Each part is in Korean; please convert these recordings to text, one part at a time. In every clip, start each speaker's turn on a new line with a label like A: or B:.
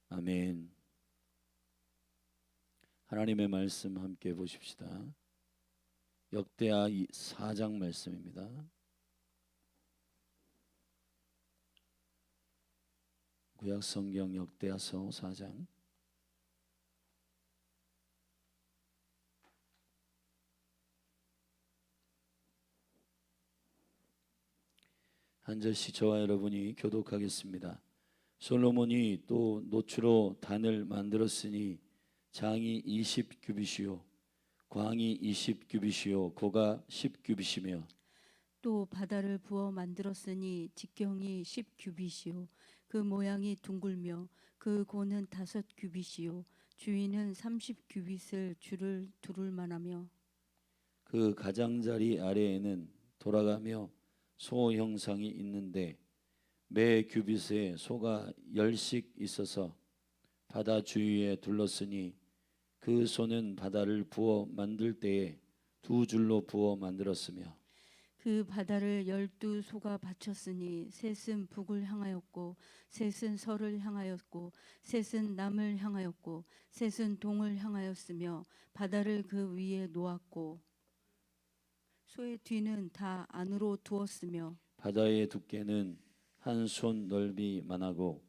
A: 아멘. 하나님의 말씀 함께 보십시다. 역대하 4장 말씀입니다. 구약성경 역대하서 4장. 한 절씩 저와 여러분이 교독하겠습니다. 솔로몬이 또 노추로 단을 만들었으니 장이 20규빗이요 광이 20규빗이요 고가 10규빗이며
B: 또 바다를 부어 만들었으니 직경이 10규빗이요 그 모양이 둥글며 그 고는 5규빗이요 주위는 30규빗을 줄을 두를 만하며
A: 그 가장자리 아래에는 돌아가며 소 형상이 있는데 매 규빗에 소가 10씩 있어서 바다 주위에 둘렀으니 그 소는 바다를 부어 만들 때에 2줄로 부어 만들었으며
B: 그 바다를 12소가 바쳤으니 셋은 북을 향하였고 셋은 서를 향하였고 셋은 남을 향하였고 셋은 동을 향하였으며 바다를 그 위에 놓았고 소의 뒤는 다 안으로 두었으며
A: 바다의 두께는 한 손 넓이만하고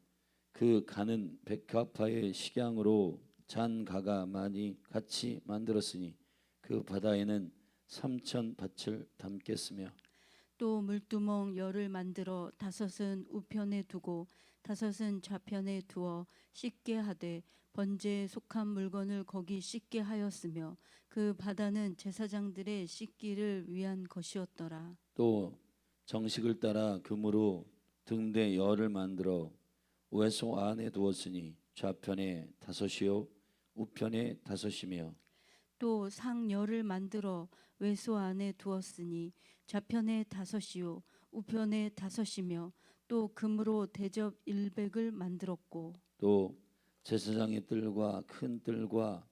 A: 그 가는 백합화의 식양으로 잔 가가 많이 같이 만들었으니 그 바다에는 3천 밭을 담겠으며
B: 또 물두멍 10을 만들어 5은 우편에 두고 5은 좌편에 두어 씻게 하되 번제에 속한 물건을 거기 씻게 하였으며 그 바다는 제사장들의 씻기를 위한 것이었더라.
A: 또 정식을 따라 금으로 등대 열을 만들어 외소 안에 두었으니 좌편에 5이요 우편에 5이며
B: 또 상열을 만들어 외소 안에 두었으니 좌편에 5이요 우편에 5이며 또 금으로 대접 일백을 만들었고
A: 또 제사장의 뜰과 큰 뜰과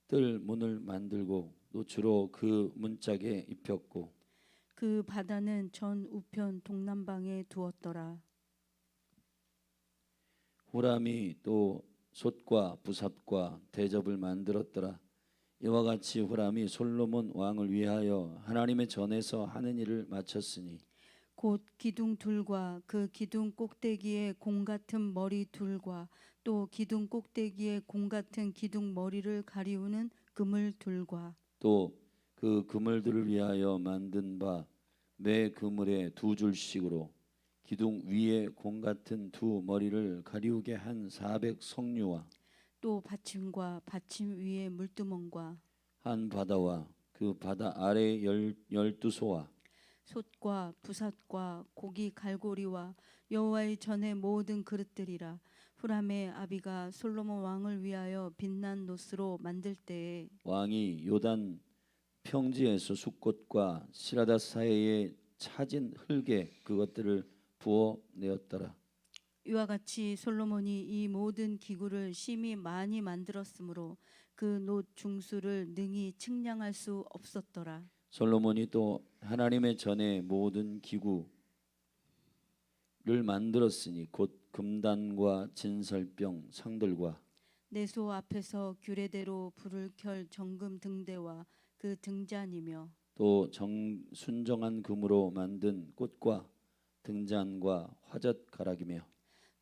A: 뜰 문을 만들고 노추로 그 문짝에 입혔고
B: 그 바다는 전 우편 동남방에 두었더라.
A: 후람이 또 솥과 부삽과 대접을 만들었더라. 이와 같이 후람이 솔로몬 왕을 위하여 하나님의 전에서 하는 일을 마쳤으니
B: 곧 기둥 둘과 그 기둥 꼭대기에 공 같은 머리 둘과 또 기둥 꼭대기에 공 같은 기둥 머리를 가리우는 그물 둘과
A: 또 그 그물들을 위하여 만든 바 매 그물에 2줄씩으로 기둥 위에 공 같은 2머리를 가리우게 한 400석류와
B: 또 받침과 받침 위에 물두멍과
A: 한 바다와 그 바다 아래 12소와
B: 솥과 부삿과 고기 갈고리와 여호와의 전의 모든 그릇들이라. 후람의 아비가 솔로몬 왕을 위하여 빛난 노스로 만들 때에
A: 왕이 요단 평지에서 숫꽃과 시라다 사이에 차진 흙에 그것들을 부어 내었더라.
B: 이와 같이 솔로몬이 이 모든 기구를 심히 많이 만들었으므로 그 놋 중수를 능히 측량할 수 없었더라.
A: 솔로몬이 또 하나님의 전에 모든 기구를 만들었으니 곧 금단과 진설병 상들과
B: 내소 앞에서 규례대로 불을 켤 정금 등대와 그 등잔이며
A: 또 순정한 금으로 만든 꽃과 등잔과 화젓 가락이며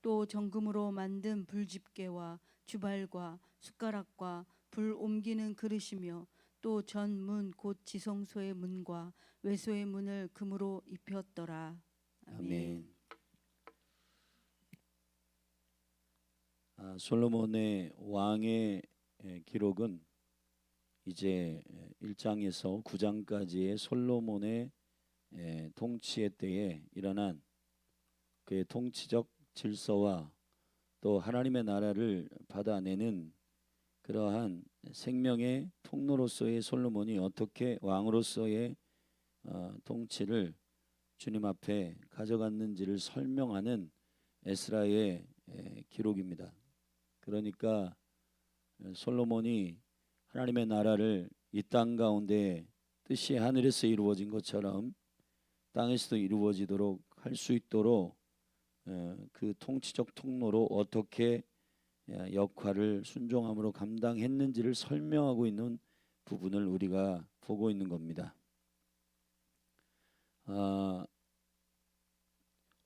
B: 또 정금으로 만든 불집게와 주발과 숟가락과 불 옮기는 그릇이며 또 전문 곧 지성소의 문과 외소의 문을 금으로 입혔더라.
A: 아멘. 솔로몬의 왕의 기록은 이제 1장에서 9장까지의 솔로몬의 통치의 때에 일어난 그의 통치적 질서와 또 하나님의 나라를 받아내는 그러한 생명의 통로로서의 솔로몬이 어떻게 왕으로서의 통치를 주님 앞에 가져갔는지를 설명하는 에스라의 기록입니다. 그러니까 솔로몬이 하나님의 나라를 이 땅 가운데 뜻이 하늘에서 이루어진 것처럼 땅에서도 이루어지도록 할 수 있도록 그 통치적 통로로 어떻게 역할을 순종함으로 감당했는지를 설명하고 있는 부분을 우리가 보고 있는 겁니다.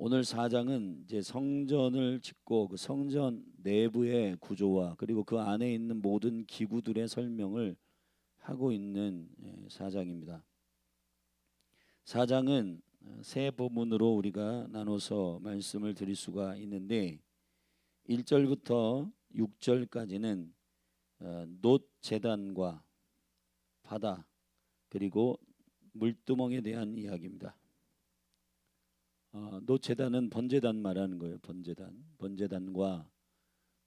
A: 오늘 4장은 이제 성전을 짓고 그 성전 내부의 구조와 그리고 그 안에 있는 모든 기구들의 설명을 하고 있는 4장입니다. 4장은 세 부분으로 우리가 나눠서 말씀을 드릴 수가 있는데 1절부터 6절까지는 놋 제단과 바다 그리고 물두멍에 대한 이야기입니다. 놋 제단은 번제단 말하는 거예요. 번제단과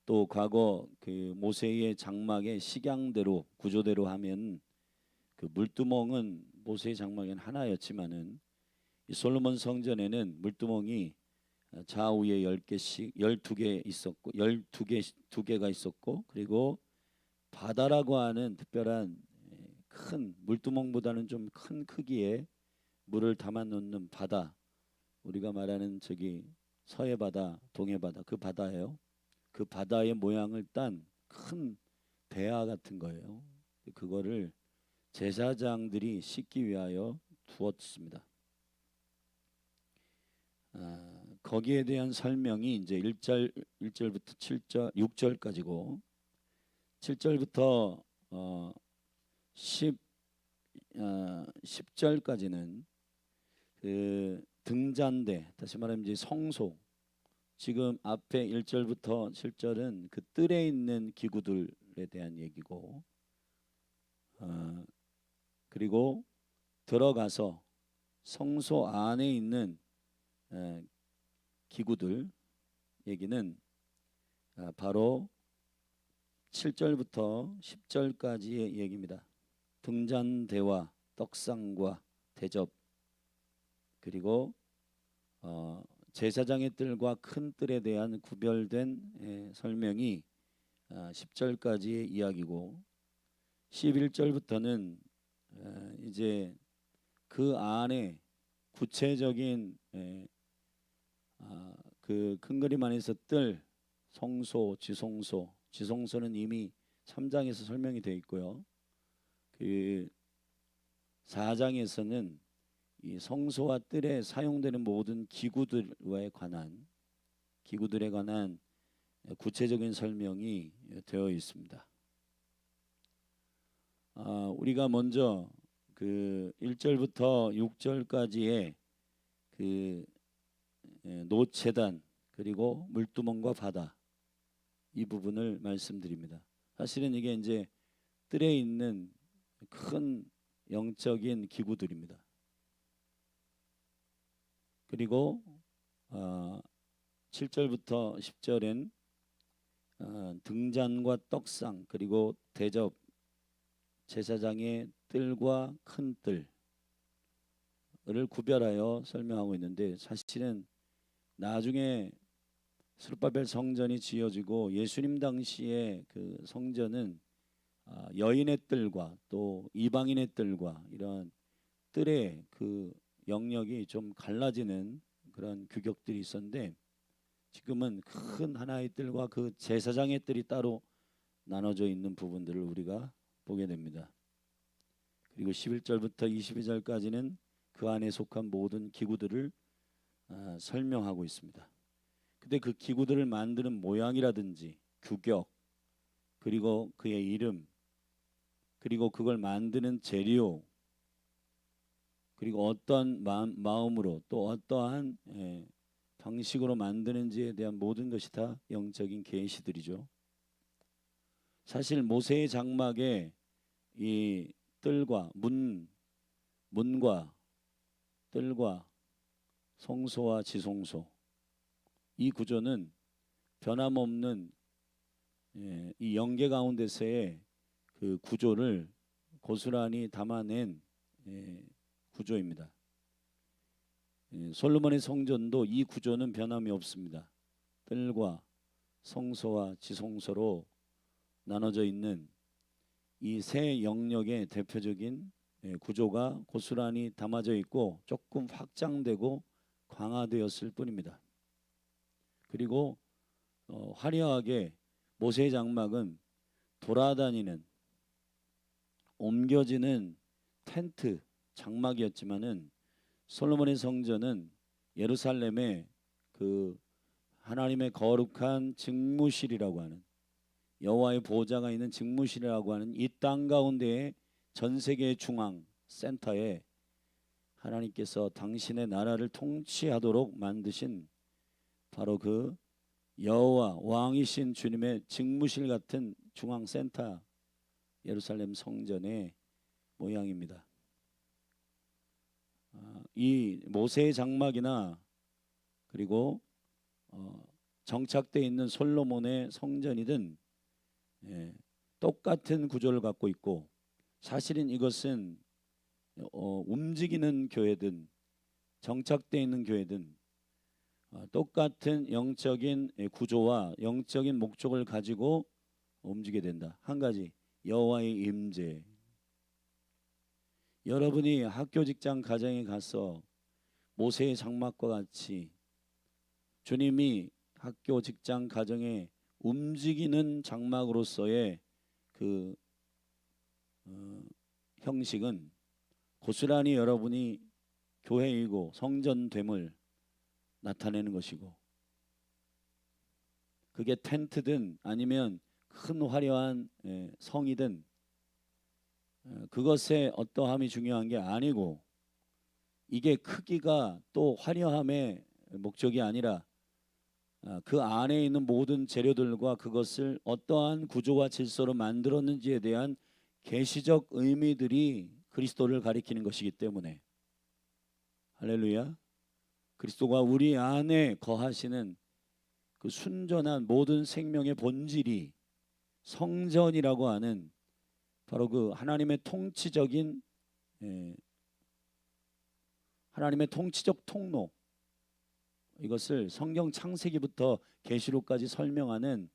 A: 또 과거 그 모세의 장막의 식양대로 구조대로 하면 그 물두멍은 모세의 장막에는 하나였지만은 이 솔로몬 성전에는 물두멍이 좌우에 10개씩 12개 있었고 12개가 있었고 그리고 바다라고 하는 특별한 큰 물두멍보다는 좀 큰 크기의 물을 담아 놓는 바다 우리가 말하는 저기 서해 바다, 동해 바다 그 바다예요. 그 바다의 모양을 딴 큰 대야 같은 거예요. 그거를 제사장들이 씻기 위하여 두었습니다. 거기에 대한 설명이 이제 1절부터 7절, 6절까지고 7절부터 10절까지는 그 등잔대 다시 말하면 이제 성소 지금 앞에 1절부터 7절은 그 뜰에 있는 기구들에 대한 얘기고 그리고 들어가서 성소 안에 있는 기구들 얘기는 바로 7절부터 10절까지의 얘기입니다. 등잔대와 떡상과 대접 그리고 제사장의 뜰과 큰 뜰에 대한 구별된 설명이 10절까지의 이야기고 11절부터는 이제 그 안에 구체적인 그 큰 그림 안에서 뜰 성소, 지성소는 이미 3장에서 설명이 되어 있고요. 그 4장에서는 이 성소와 뜰에 사용되는 모든 기구들에 관한 구체적인 설명이 되어 있습니다. 우리가 먼저 그 1절부터 6절까지의 그 놋 제단 그리고 물두멍과 바다 이 부분을 말씀드립니다. 사실은 이게 이제 뜰에 있는 큰 영적인 기구들입니다. 그리고 7절부터 10절엔 등잔과 떡상 그리고 대접 제사장의 뜰과 큰 뜰을 구별하여 설명하고 있는데 사실은 나중에 스룹바벨 성전이 지어지고 예수님 당시에 그 성전은 여인의 뜰과 또 이방인의 뜰과 이런 뜰의 그 영역이 좀 갈라지는 그런 규격들이 있었는데 지금은 큰 하나의 뜰과 그 제사장의 뜰이 따로 나눠져 있는 부분들을 우리가 보게 됩니다. 그리고 11절부터 22절까지는 그 안에 속한 모든 기구들을 설명하고 있습니다. 근데 그 기구들을 만드는 모양이라든지 규격 그리고 그의 이름 그리고 그걸 만드는 재료 그리고 어떤 마음으로 또 어떠한 방식으로 만드는지에 대한 모든 것이 다 영적인 계시들이죠. 사실 모세의 장막에 이 뜰과 문과 뜰과 성소와 지성소 이 구조는 변함없는 이 영계 가운데서의 그 구조를 고스란히 담아낸 구조입니다. 솔로몬의 성전도 이 구조는 변함이 없습니다. 뜰과 성소와 지성소로 나눠져 있는 이 세 영역의 대표적인 구조가 고스란히 담아져 있고 조금 확장되고 강화되었을 뿐입니다. 그리고 화려하게 모세의 장막은 돌아다니는 옮겨지는 텐트 장막이었지만은 솔로몬의 성전은 예루살렘의 그 하나님의 거룩한 직무실이라고 하는 여호와의 보좌가 있는 직무실이라고 하는 이 땅 가운데의 전 세계의 중앙 센터에 하나님께서 당신의 나라를 통치하도록 만드신 바로 그 여호와 왕이신 주님의 직무실 같은 중앙 센터 예루살렘 성전의 모양입니다. 이 모세의 장막이나 그리고 정착되어 있는 솔로몬의 성전이든 똑같은 구조를 갖고 있고, 사실은 이것은 움직이는 교회든 정착되어 있는 교회든 똑같은 영적인 구조와 영적인 목적을 가지고 움직이게 된다. 한 가지, 여호와의 임재. 여러분이 학교, 직장, 가정에 가서 모세의 장막과 같이 주님이 학교, 직장, 가정에 움직이는 장막으로서의 그 형식은 고스란히 여러분이 교회이고 성전됨을 나타내는 것이고, 그게 텐트든 아니면 큰 화려한 성이든 그것의 어떠함이 중요한 게 아니고, 이게 크기가 또 화려함의 목적이 아니라 그 안에 있는 모든 재료들과 그것을 어떠한 구조와 질서로 만들었는지에 대한 계시적 의미들이 그리스도를 가리키는 것이기 때문에, 할렐루야, 그리스도가 우리 안에 거하시는 그 순전한 모든 생명의 본질이 성전이라고 하는 바로 그 하나님의 통치적인 하나님의 통치적 통로, 이것을 성경 창세기부터 계시록까지 설명하는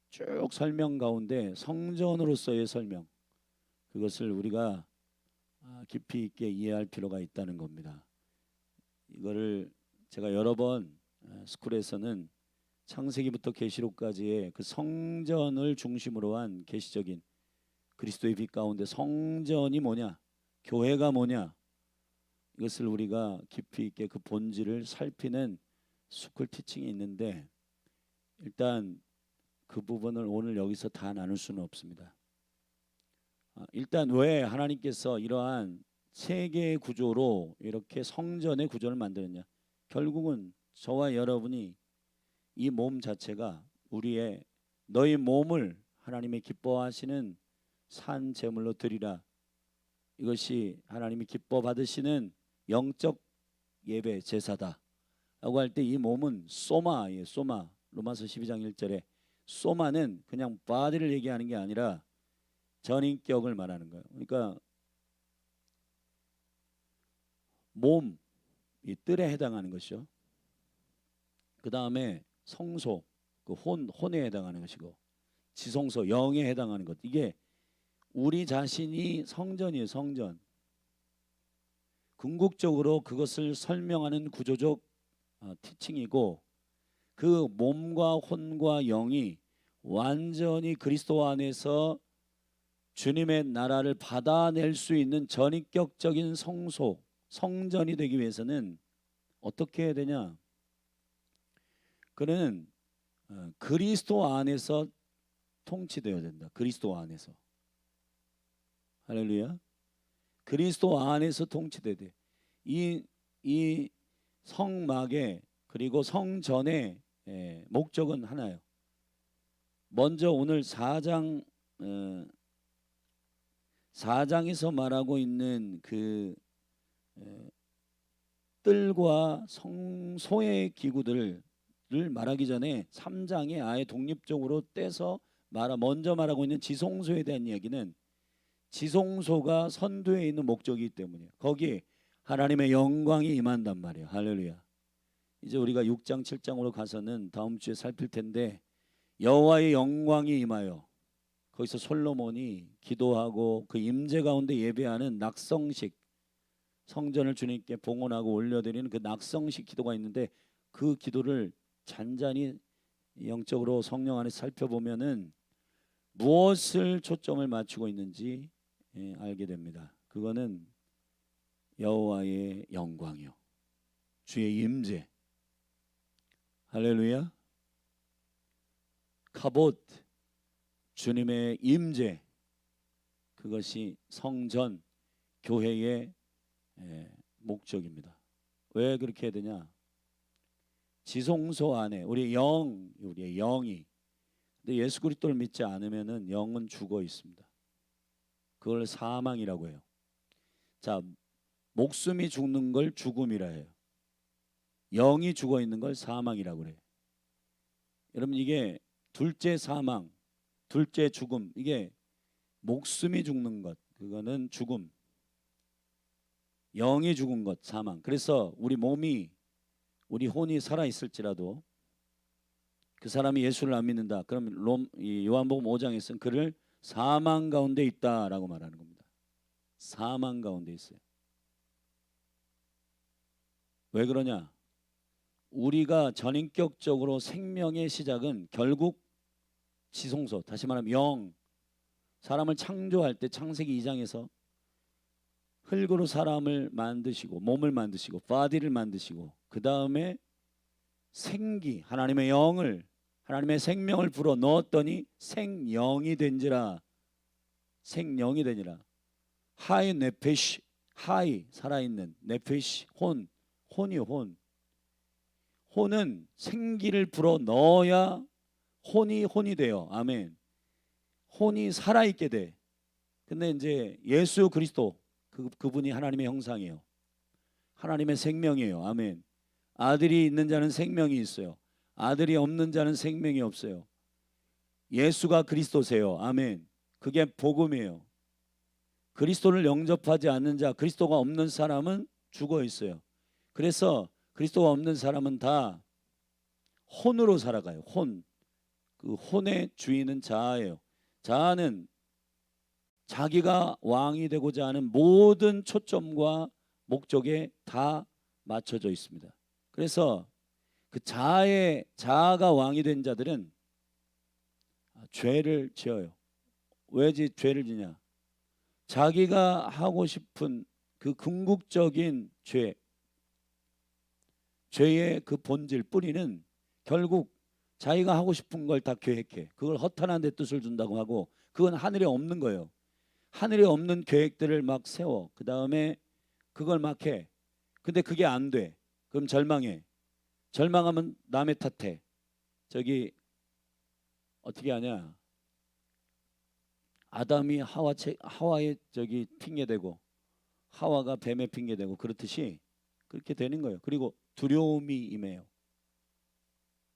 A: 쭉 설명 가운데 성전으로서의 설명, 그것을 우리가 깊이 있게 이해할 필요가 있다는 겁니다. 이거를 제가 여러 번 스쿨에서는 창세기부터 계시록까지의 그 성전을 중심으로 한 계시적인 그리스도의 빛 가운데 성전이 뭐냐, 교회가 뭐냐, 이것을 우리가 깊이 있게 그 본질을 살피는 스쿨 티칭이 있는데, 일단 그 부분을 오늘 여기서 다 나눌 수는 없습니다. 일단 왜 하나님께서 이러한 세계의 구조로 이렇게 성전의 구조를 만들었냐, 결국은 저와 여러분이 이 몸 자체가 우리의 너희 몸을 하나님이 기뻐하시는 산 제물로 드리라, 이것이 하나님이 기뻐 받으시는 영적 예배 제사다 라고 할 때, 이 몸은 소마예요. 소마. 로마서 12장 1절에 소마는 그냥 바디를 얘기하는 게 아니라 전인격을 말하는 거예요. 그러니까 몸, 이 뜰에 해당하는 것이죠. 그 다음에 성소, 그 혼에 해당하는 것이고, 지성소, 영에 해당하는 것. 이게 우리 자신이 성전이에요. 성전. 궁극적으로 그것을 설명하는 구조적 티칭이고, 그 몸과 혼과 영이 완전히 그리스도 안에서 주님의 나라를 받아낼 수 있는 전인격적인 성소, 성전이 되기 위해서는 어떻게 해야 되냐? 그는 그리스도 안에서 통치되어야 된다. 그리스도 안에서. 할렐루야. 그리스도 안에서 통치돼야 돼. 이 성막의 그리고 성전의 목적은 하나예요. 먼저 오늘 4장에서 말하고 있는 그 뜰과 성소의 기구들을 말하기 전에 3장에 아예 독립적으로 떼서 먼저 말하고 있는 지성소에 대한 이야기는, 지성소가 선두에 있는 목적이기 때문이에요. 거기에 하나님의 영광이 임한단 말이에요. 할렐루야. 이제 우리가 6장 7장으로 가서는 다음 주에 살필 텐데, 여호와의 영광이 임하여 거기서 솔로몬이 기도하고 그 임재 가운데 예배하는 낙성식, 성전을 주님께 봉헌하고 올려드리는 그 낙성식 기도가 있는데, 그 기도를 잔잔히 영적으로 성령 안에 살펴보면은 무엇을 초점을 맞추고 있는지 알게 됩니다. 그거는 여호와의 영광이요, 주의 임재, 할렐루야, 카봇, 주님의 임재, 그것이 성전 교회의 목적입니다. 왜 그렇게 해야 되냐? 지성소 안에 우리의 영이, 근데 예수 그리스도를 믿지 않으면은 영은 죽어 있습니다. 그걸 사망이라고 해요. 자, 목숨이 죽는 걸 죽음이라 해요. 영이 죽어 있는 걸 사망이라고 그래요. 여러분, 이게 둘째 사망, 둘째 죽음, 이게 목숨이 죽는 것, 그거는 죽음. 영이 죽은 것, 사망. 그래서 우리 몸이, 우리 혼이 살아 있을지라도 그 사람이 예수를 안 믿는다, 그럼 요한복음 5장에서는 그를 사망 가운데 있다라고 말하는 겁니다. 사망 가운데 있어요. 왜 그러냐? 우리가 전인격적으로 생명의 시작은 결국 지성소, 다시 말하면 영, 사람을 창조할 때 창세기 2장에서 흙으로 사람을 만드시고 몸을 만드시고 바디를 만드시고 그 다음에 생기, 하나님의 영을, 하나님의 생명을 불어 넣었더니 생영이 된지라. 생영이 되니라. 하이 네페시, 하이 살아있는, 네페시 혼이요, 혼은 생기를 불어 넣어야 혼이 돼요. 아멘. 혼이 살아있게 돼. 근데 이제 예수 그리스도, 그분이 하나님의 형상이에요. 하나님의 생명이에요. 아멘. 아들이 있는 자는 생명이 있어요. 아들이 없는 자는 생명이 없어요. 예수가 그리스도세요. 아멘. 그게 복음이에요. 그리스도를 영접하지 않는 자, 그리스도가 없는 사람은 죽어 있어요. 그래서 그리스도가 없는 사람은 다 혼으로 살아가요. 그 혼의 주인은 자아예요. 자아는 자기가 왕이 되고자 하는 모든 초점과 목적에 다 맞춰져 있습니다. 그래서 그 자아가 왕이 된 자들은 죄를 지어요. 왜 죄를 지냐? 자기가 하고 싶은 그 궁극적인 죄의 그 본질, 뿌리는 결국 자기가 하고 싶은 걸 다 계획해. 그걸 허탄한 데 뜻을 준다고 하고, 그건 하늘에 없는 거예요. 하늘에 없는 계획들을 막 세워. 그 다음에 그걸 막 해. 근데 그게 안 돼. 그럼 절망해. 절망하면 남의 탓해. 저기 어떻게 하냐? 아담이 하와의 저기 핑계대고 하와가 뱀의 핑계대고 그렇듯이 그렇게 되는 거예요. 그리고 두려움이 임해요.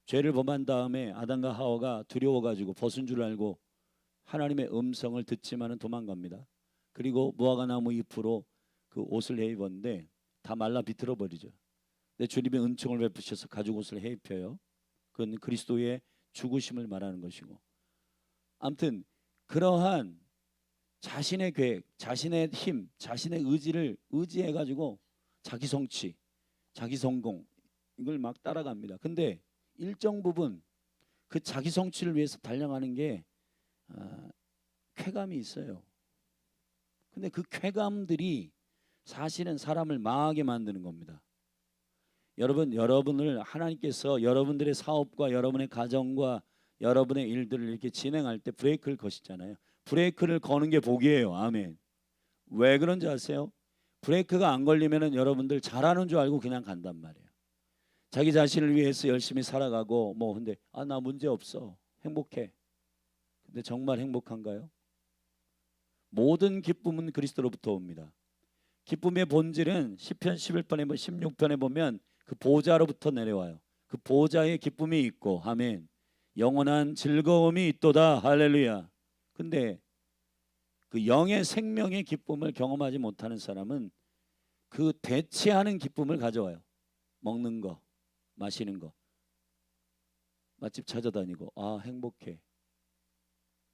A: 죄를 범한 다음에 아담과 하와가 두려워가지고 벗은 줄 알고 하나님의 음성을 듣지만은 도망갑니다. 그리고 무화과나무 잎으로 그 옷을 해 입었는데 다 말라 비틀어 버리죠. 근데 주님의 은총을 베푸셔서 가죽 옷을 해 입혀요. 그건 그리스도의 죽으심을 말하는 것이고, 아무튼 그러한 자신의 계획, 자신의 힘, 자신의 의지를 의지해 가지고 자기 성취, 자기 성공, 이걸 막 따라갑니다. 근데 일정 부분 그 자기 성취를 위해서 달려가는 게 쾌감이 있어요. 근데 그 쾌감들이 사실은 사람을 망하게 만드는 겁니다. 여러분을 하나님께서 여러분들의 사업과 여러분의 가정과 여러분의 일들을 이렇게 진행할 때 브레이크를 거시잖아요. 브레이크를 거는 게 복이에요. 아멘. 왜 그런지 아세요? 브레이크가 안 걸리면은 여러분들 잘하는 줄 알고 그냥 간단 말이에요. 자기 자신을 위해서 열심히 살아가고 근데 나 문제 없어, 행복해. 근데 정말 행복한가요? 모든 기쁨은 그리스도로부터 옵니다. 기쁨의 본질은 시편 11편에 16편에 보면 그 보좌로부터 내려와요. 그 보좌에 기쁨이 있고, 아멘, 영원한 즐거움이 있도다. 할렐루야. 근데 그 영의 생명의 기쁨을 경험하지 못하는 사람은 그 대체하는 기쁨을 가져와요. 먹는 거, 마시는 거, 맛집 찾아다니고 행복해.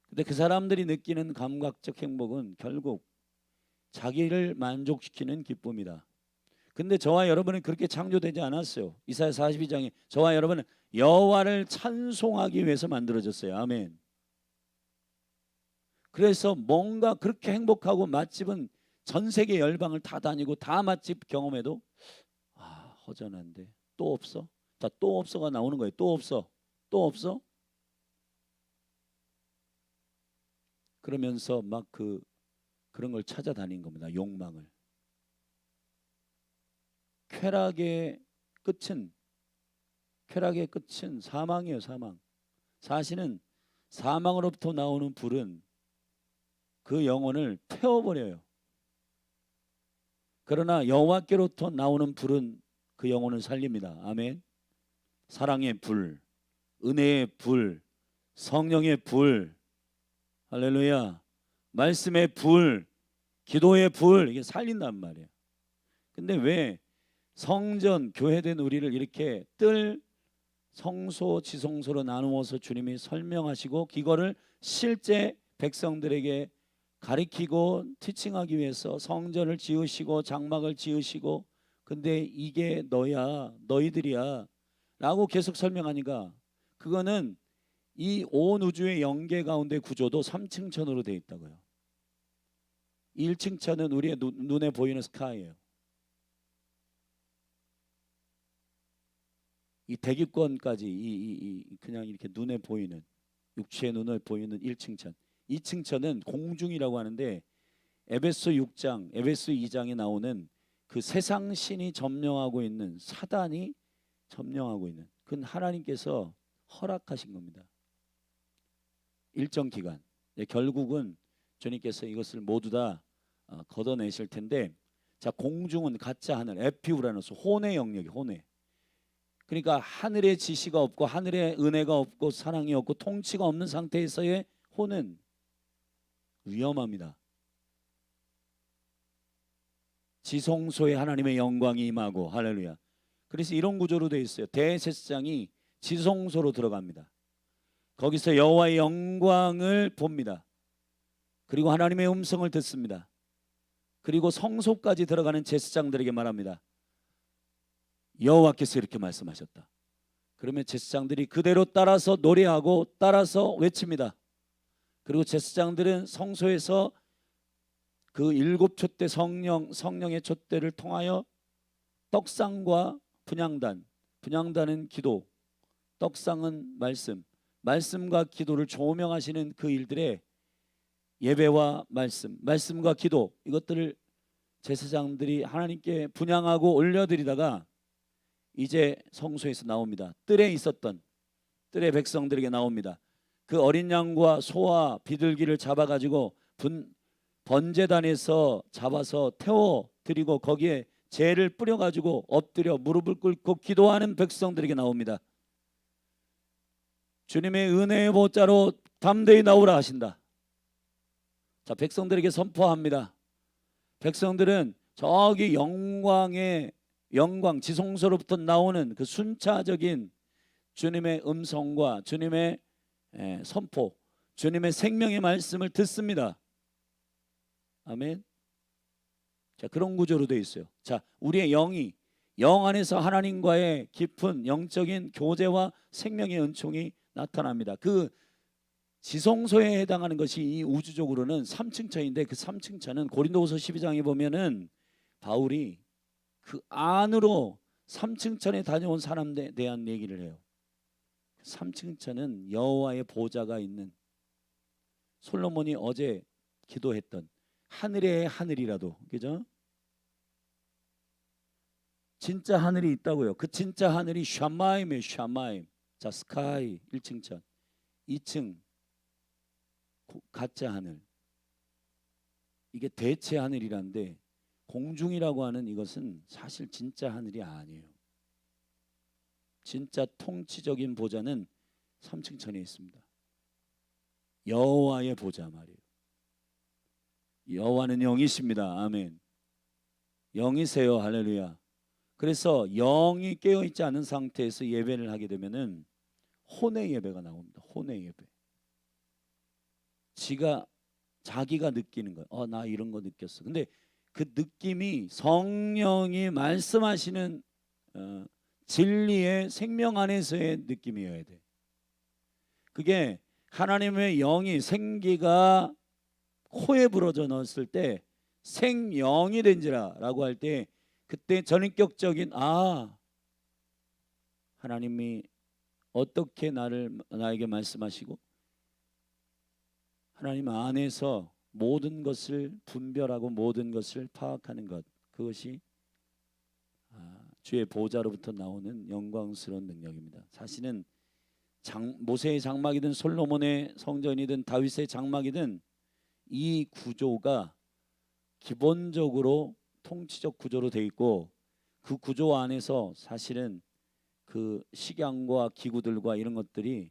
A: 근데 그 사람들이 느끼는 감각적 행복은 결국 자기를 만족시키는 기쁨이다. 근데 저와 여러분은 그렇게 창조되지 않았어요. 이사야 42장에 저와 여러분은 여호와를 찬송하기 위해서 만들어졌어요. 아멘. 그래서 뭔가 그렇게 행복하고 맛집은 전 세계 열방을 다 다니고 다 맛집 경험해도 허전한데 또 없어? 자, 또 없어가 나오는 거예요. 또 없어. 또 없어? 그러면서 막 그런 걸 찾아다닌 겁니다. 욕망을. 쾌락의 끝은 사망이에요. 사망. 사실은 사망으로부터 나오는 불은 그 영혼을 태워버려요. 그러나 여호와께로부터 나오는 불은 그 영혼을 살립니다. 아멘. 사랑의 불, 은혜의 불, 성령의 불, 할렐루야. 말씀의 불, 기도의 불, 이게 살린단 말이에요. 근데 왜 성전, 교회된 우리를 이렇게 뜰 성소, 지성소로 나누어서 주님이 설명하시고 이거를 실제 백성들에게 가리키고 티칭하기 위해서 성전을 지으시고 장막을 지으시고, 근데 이게 너야, 너희들이야 라고 계속 설명하니까 그거는 이 온 우주의 영계 가운데 구조도 3층 천으로 되어 있다고요. 1층 천은 우리의 눈에 보이는 스카이예요. 이 대기권까지 그냥 이렇게 눈에 보이는, 육체의 눈에 보이는 1층 천. 2층 천은 공중이라고 하는데 에베소 6장, 에베소 2장에 나오는 그 세상 신이 점령하고 있는, 사단이 점령하고 있는, 그건 하나님께서 허락하신 겁니다. 일정 기간. 결국은 주님께서 이것을 모두 다 걷어내실 텐데, 자, 공중은 가짜 하늘, 에피우라노스, 혼의 영역이, 혼의. 그러니까 하늘의 지시가 없고 하늘의 은혜가 없고 사랑이 없고 통치가 없는 상태에서의 혼은 위험합니다. 지성소에 하나님의 영광이 임하고, 할렐루야. 그래서 이런 구조로 되어 있어요. 대제사장이 지성소로 들어갑니다. 거기서 여호와의 영광을 봅니다. 그리고 하나님의 음성을 듣습니다. 그리고 성소까지 들어가는 제사장들에게 말합니다. 여호와께서 이렇게 말씀하셨다. 그러면 제사장들이 그대로 따라서 노래하고 따라서 외칩니다. 그리고 제사장들은 성소에서 그 7 촛대 성령의 촛대를 통하여 떡상과 분향단, 분향단은 기도, 떡상은 말씀, 말씀과 기도를 조명하시는 그 일들에 예배와 말씀과 기도, 이것들을 제사장들이 하나님께 분향하고 올려드리다가 이제 성소에서 나옵니다. 뜰에 있었던, 뜰의 백성들에게 나옵니다. 그 어린 양과 소와 비둘기를 잡아가지고 번제단에서 잡아서 태워드리고 거기에 재를 뿌려가지고 엎드려 무릎을 꿇고 기도하는 백성들에게 나옵니다. 주님의 은혜의 보좌로 담대히 나오라 하신다. 자, 백성들에게 선포합니다. 백성들은 저기 영광의 영광, 지성소로부터 나오는 그 순차적인 주님의 음성과 주님의 선포, 주님의 생명의 말씀을 듣습니다. 아멘. 자, 그런 구조로 되어 있어요. 자, 우리의 영이, 영 안에서 하나님과의 깊은 영적인 교제와 생명의 은총이 나타납니다. 그 지성소에 해당하는 것이 이 우주적으로는 3층 천인데, 그 3층 천은 고린도후서 12장에 보면은 바울이 그 안으로 3층 천에 다녀온 사람들에 대한 얘기를 해요. 3층 천은 여호와의 보좌가 있는, 솔로몬이 어제 기도했던 하늘의 하늘이라도, 그죠? 진짜 하늘이 있다고요. 그 진짜 하늘이 샤마임이에요. 샤마임. 자, 스카이 1층 천, 2층 가짜 하늘. 이게 대체 하늘이란데, 공중이라고 하는 이것은 사실 진짜 하늘이 아니에요. 진짜 통치적인 보좌는 3층 천에 있습니다. 여호와의 보좌 말이에요. 여호와는 영이십니다. 아멘. 영이세요. 할렐루야. 그래서 영이 깨어있지 않은 상태에서 예배를 하게 되면은 혼의 예배가 나옵니다. 혼의 예배. 자기가 느끼는 거예요. 나 이런 거 느꼈어. 근데 그 느낌이 성령이 말씀하시는 진리의 생명 안에서의 느낌이어야 돼. 그게 하나님의 영이 생기가 코에 불어져 넣었을 때 생영이 된지라라고 할 때 그때 전인격적인 하나님이 어떻게 나에게 말씀하시고 하나님 안에서 모든 것을 분별하고 모든 것을 파악하는 것, 그것이 주의 보좌로부터 나오는 영광스러운 능력입니다. 사실은 모세의 장막이든 솔로몬의 성전이든 다윗의 장막이든 이 구조가 기본적으로 통치적 구조로 되어 있고 그 구조 안에서 사실은 그 식양과 기구들과 이런 것들이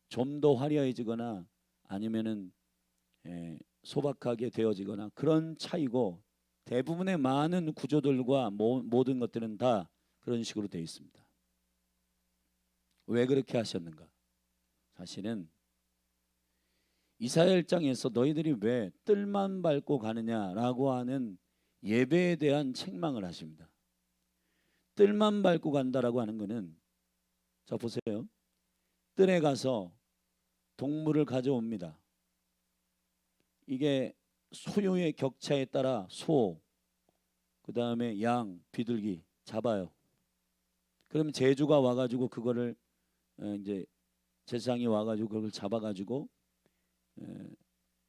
A: 좀 더 화려해지거나 아니면은 소박하게 되어지거나 그런 차이고 대부분의 많은 구조들과 모든 것들은 다 그런 식으로 되어 있습니다. 왜 그렇게 하셨는가? 사실은 이사야 1장에서 너희들이 왜 뜰만 밟고 가느냐라고 하는 예배에 대한 책망을 하십니다. 뜰만 밟고 간다라고 하는 것은 자 보세요. 뜰에 가서 동물을 가져옵니다. 이게 소요의 격차에 따라 소, 그 다음에 양, 비둘기 잡아요. 그럼 제주가 와가지고 그거를 이제 제사장이 와가지고 그걸 잡아가지고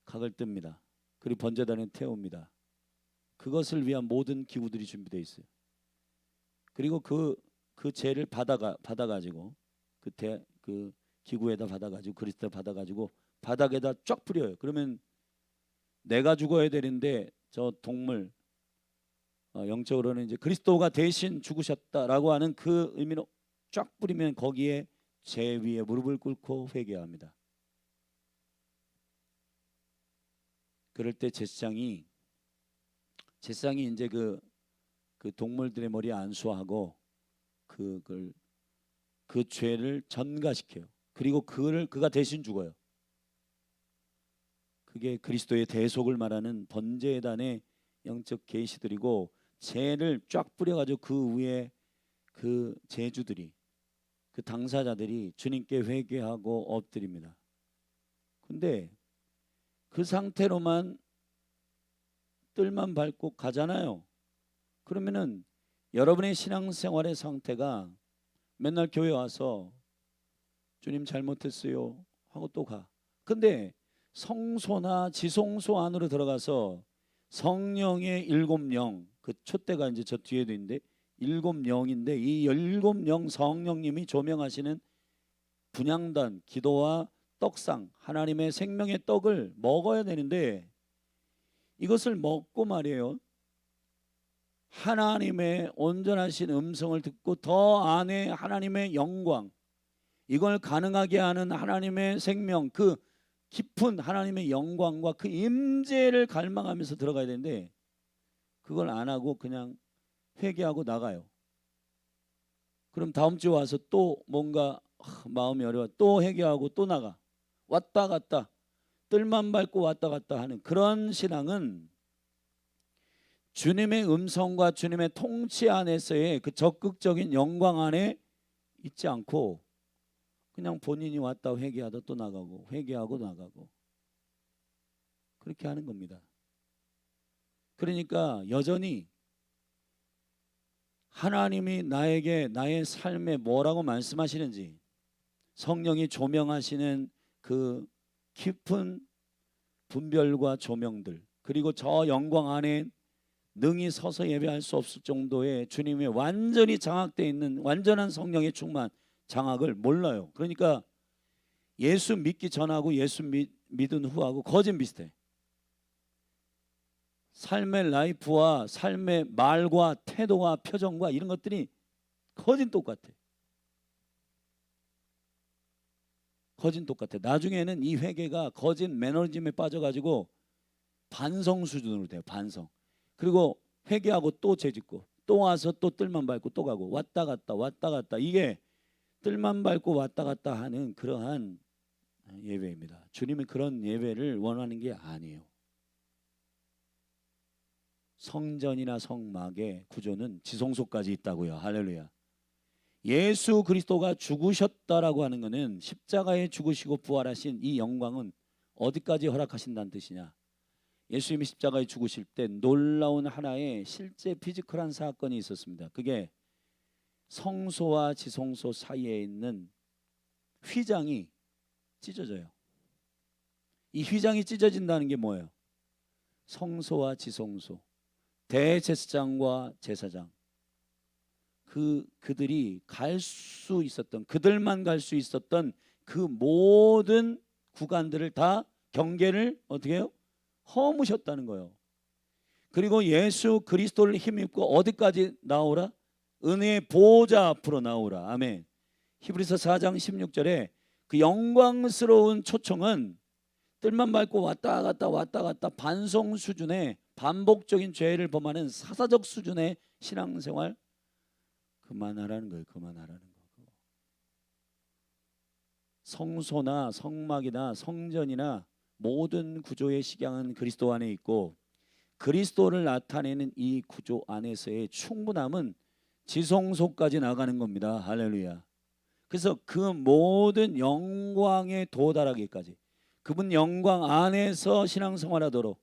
A: 각을 뜹니다. 그리고 번제단에 태웁니다. 그것을 위한 모든 기구들이 준비되어 있어요. 그리고 그 재를 받아가지고 그 기구에다 받아가지고 그리스도에 받아가지고 바닥에다 쫙 뿌려요. 그러면 내가 죽어야 되는데 저 동물 영적으로는 이제 그리스도가 대신 죽으셨다라고 하는 그 의미로 쫙 뿌리면 거기에 제 위에 무릎을 꿇고 회개합니다. 그럴 때 제사장이 이제 그 동물들의 머리에 안수하고 그 죄를 전가시켜요. 그리고 그가 대신 죽어요. 그게 그리스도의 대속을 말하는 번제단의 영적 계시들이고 죄를 쫙 뿌려가지고 그 위에 그 제주들이 그 당사자들이 주님께 회개하고 엎드립니다. 근데 그 상태로만 뜰만 밟고 가잖아요. 그러면은 여러분의 신앙생활의 상태가 맨날 교회 와서 주님 잘못했어요 하고 또 가. 근데 성소나 지성소 안으로 들어가서 성령의 일곱 영, 그 촛대가 이제 저 뒤에도 있는데 일곱 영인데 이 일곱 영 성령님이 조명하시는 분향단, 기도와 떡상, 하나님의 생명의 떡을 먹어야 되는데 이것을 먹고 말이에요. 하나님의 온전하신 음성을 듣고 더 안에 하나님의 영광, 이걸 가능하게 하는 하나님의 생명, 그 깊은 하나님의 영광과 그 임재를 갈망하면서 들어가야 되는데 그걸 안 하고 그냥 회개하고 나가요. 그럼 다음 주에 와서 또 뭔가 마음이 어려워 또 회개하고 또 나가. 왔다 갔다 뜰만 밟고 왔다 갔다 하는 그런 신앙은 주님의 음성과 주님의 통치 안에서의 그 적극적인 영광 안에 있지 않고 그냥 본인이 왔다 회개하다 또 나가고 회개하고 나가고 그렇게 하는 겁니다. 그러니까 여전히 하나님이 나에게 나의 삶에 뭐라고 말씀하시는지 성령이 조명하시는 그 깊은 분별과 조명들 그리고 저 영광 안에 능히 서서 예배할 수 없을 정도의 주님의 완전히 장악되어 있는 완전한 성령의 충만 장악을 몰라요. 그러니까 예수 믿기 전하고 예수 믿은 후하고 거진 비슷해. 삶의 라이프와 삶의 말과 태도와 표정과 이런 것들이 거진 똑같아. 거진 똑같아. 나중에는 이 회개가 거진 매너리즘에 빠져가지고 반성 수준으로 돼요. 반성. 그리고 회개하고 또 죄짓고 또 와서 또 뜰만 밟고 또 가고 왔다 갔다 왔다 갔다 이게 뜰만 밟고 왔다 갔다 하는 그러한 예배입니다. 주님은 그런 예배를 원하는 게 아니에요. 성전이나 성막의 구조는 지성소까지 있다고요. 할렐루야. 예수 그리스도가 죽으셨다라고 하는 것은 십자가에 죽으시고 부활하신 이 영광은 어디까지 허락하신다는 뜻이냐? 예수님이 십자가에 죽으실 때 놀라운 하나의 실제 피지컬한 사건이 있었습니다. 그게 성소와 지성소 사이에 있는 휘장이 찢어져요. 이 휘장이 찢어진다는 게 뭐예요? 성소와 지성소, 대제사장과 제사장, 그들이 갈 수 있었던, 그들만 갈 수 있었던 그 모든 구간들을 다 경계를 어떻게 해요? 허무셨다는 거예요. 그리고 예수 그리스도를 힘입고 어디까지 나오라? 은혜의 보호자 앞으로 나오라. 아멘. 히브리서 4장 16절에 그 영광스러운 초청은 뜰만 밟고 왔다 갔다 반송 수준의 반복적인 죄를 범하는 사사적 수준의 신앙생활 그만하라는 거예요. 그만하라는 거. 성소나 성막이나 성전이나 모든 구조의 식양은 그리스도 안에 있고, 그리스도를 나타내는 이 구조 안에서의 충분함은 지성소까지 나가는 겁니다. 할렐루야. 그래서 그 모든 영광에 도달하기까지, 그분 영광 안에서 신앙생활하도록,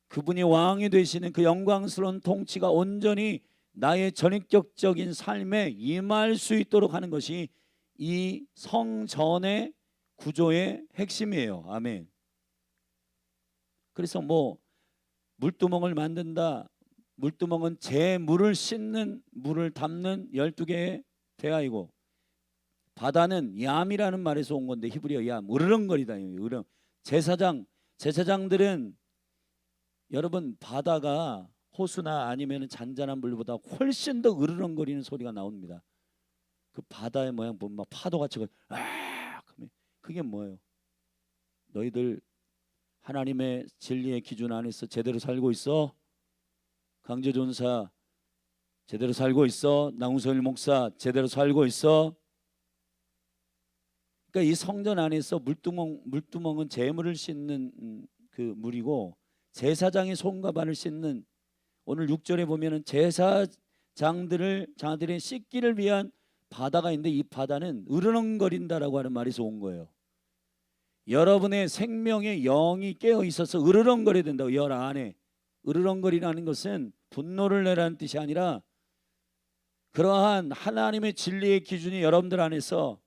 A: 그분이 왕이 되시는 그 영광스러운 통치가 온전히 나의 전인격적인 삶에 임할 수 있도록 하는 것이 이 성전의 구조의 핵심이에요. 아멘. 그래서 뭐 물두멍을 만든다, 물두멍은 제 물을 씻는, 물을 담는 12개의 대야이고, 바다는 얌이라는 말에서 온 건데 히브리어 얌, 으르렁거리다. 제사장들은 여러분 바다가 호수나 아니면 잔잔한 물보다 훨씬 더 으르렁거리는 소리가 나옵니다. 그 바다의 모양 보면 막 파도같이 그게 뭐예요? 너희들 하나님의 진리의 기준 안에서 제대로 살고 있어? 강제존사 제대로 살고 있어? 나훈서일 목사 제대로 살고 있어? 그러니까 이 성전 안에서 물두멍은 재물을 씻는 그 물이고, 제사장의 손과 발을 씻는, 오늘 6절에 보면은 자들의 씻기를 위한 바다가 있는데, 이 바다는 으르렁거린다라고 하는 말에서 온 거예요. 여러분의 생명의 영이 깨어 있어서 으르렁거려야 된다고. 열 안에 으르렁거리라는 것은 분노를 내라는 뜻이 아니라, 그러한 하나님의 진리의 기준이 여러분들 안에서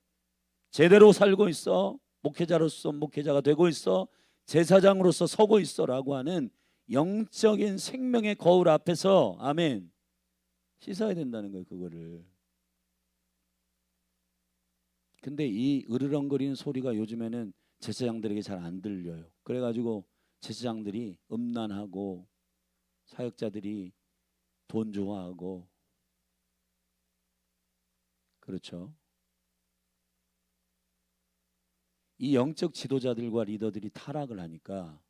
A: 제대로 살고 있어, 목회자로서 목회자가 되고 있어, 제사장으로서 서고 있어라고 하는 영적인 생명의 거울 앞에서 아멘 씻어야 된다는 거예요. 그거를. 근데 이 으르렁거리는 소리가 요즘에는 제사장들에게 잘 안 들려요. 그래가지고 제사장들이 음란하고 사역자들이 돈 좋아하고, 그렇죠. 이 영적 지도자들과 리더들이 타락을 하니까